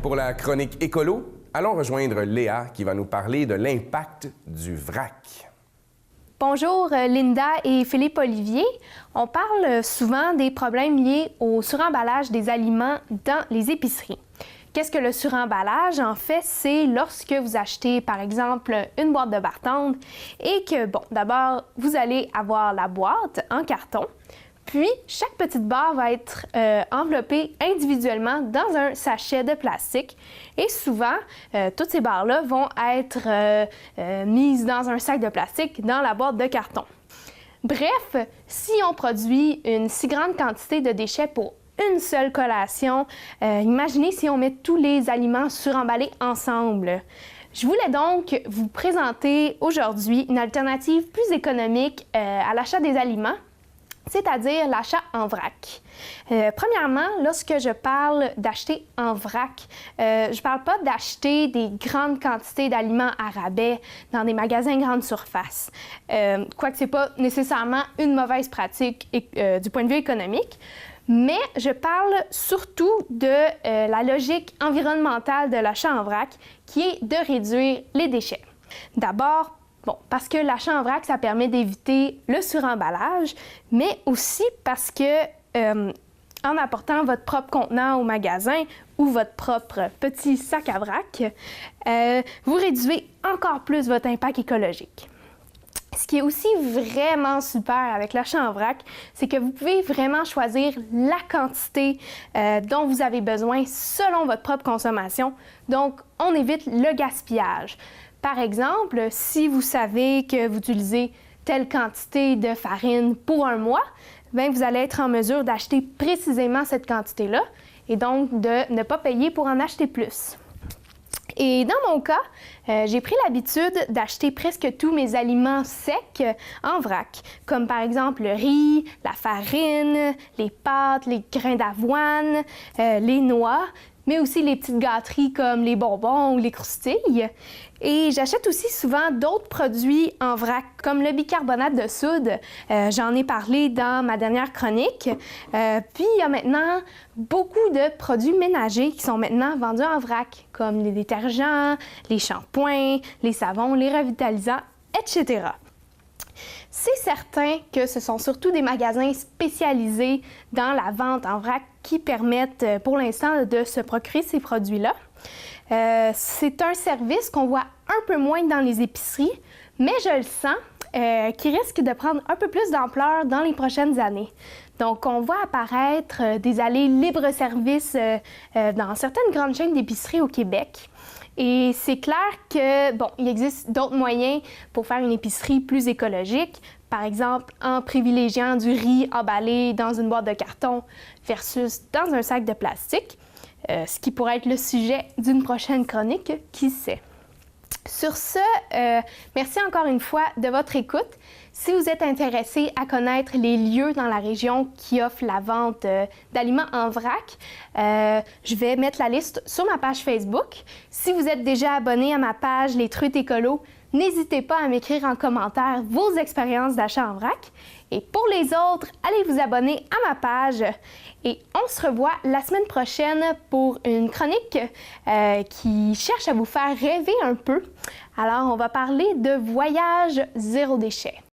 Pour la chronique écolo, allons rejoindre Léa qui va nous parler de l'impact du vrac. Bonjour Linda et Philippe Olivier. On parle souvent des problèmes liés au suremballage des aliments dans les épiceries. Qu'est-ce que le suremballage? En fait, c'est lorsque vous achetez, par exemple, une boîte de Bar Tendre et que, d'abord, vous allez avoir la boîte en carton, puis chaque petite barre va être enveloppée individuellement dans un sachet de plastique et souvent, toutes ces barres-là vont être mises dans un sac de plastique dans la boîte de carton. Bref, si on produit une si grande quantité de déchets pour une seule collation, imaginez si on met tous les aliments suremballés ensemble. Je voulais donc vous présenter aujourd'hui une alternative plus économique à l'achat des aliments, c'est-à-dire l'achat en vrac. Premièrement, lorsque je parle d'acheter en vrac, je ne parle pas d'acheter des grandes quantités d'aliments à rabais dans des magasins grande surface. Quoique ce n'est pas nécessairement une mauvaise pratique du point de vue économique, mais je parle surtout de la logique environnementale de l'achat en vrac, qui est de réduire les déchets. D'abord, parce que l'achat en vrac, ça permet d'éviter le suremballage, mais aussi parce que en apportant votre propre contenant au magasin ou votre propre petit sac à vrac, vous réduisez encore plus votre impact écologique. Ce qui est aussi vraiment super avec l'achat en vrac, c'est que vous pouvez vraiment choisir la quantité dont vous avez besoin selon votre propre consommation. Donc, on évite le gaspillage. Par exemple, si vous savez que vous utilisez telle quantité de farine pour un mois, vous allez être en mesure d'acheter précisément cette quantité-là et donc de ne pas payer pour en acheter plus. Et dans mon cas, j'ai pris l'habitude d'acheter presque tous mes aliments secs en vrac, comme par exemple le riz, la farine, les pâtes, les grains d'avoine, les noix, mais aussi les petites gâteries comme les bonbons ou les croustilles. Et j'achète aussi souvent d'autres produits en vrac, comme le bicarbonate de soude. J'en ai parlé dans ma dernière chronique. Puis il y a maintenant beaucoup de produits ménagers qui sont maintenant vendus en vrac, comme les détergents, les shampoings, les savons, les revitalisants, etc. C'est certain que ce sont surtout des magasins spécialisés dans la vente en vrac qui permettent pour l'instant de se procurer ces produits-là. C'est un service qu'on voit un peu moins dans les épiceries, mais je le sens qui risque de prendre un peu plus d'ampleur dans les prochaines années. Donc, on voit apparaître des allées libre-service dans certaines grandes chaînes d'épicerie au Québec. Et c'est clair que, il existe d'autres moyens pour faire une épicerie plus écologique, par exemple en privilégiant du riz emballé dans une boîte de carton versus dans un sac de plastique, ce qui pourrait être le sujet d'une prochaine chronique, qui sait. Sur ce, merci encore une fois de votre écoute. Si vous êtes intéressé à connaître les lieux dans la région qui offrent la vente d'aliments en vrac, je vais mettre la liste sur ma page Facebook. Si vous êtes déjà abonné à ma page Les Truites Écolo, n'hésitez pas à m'écrire en commentaire vos expériences d'achat en vrac. Et pour les autres, allez vous abonner à ma page. Et on se revoit la semaine prochaine pour une chronique qui cherche à vous faire rêver un peu. Alors, on va parler de voyage zéro déchet.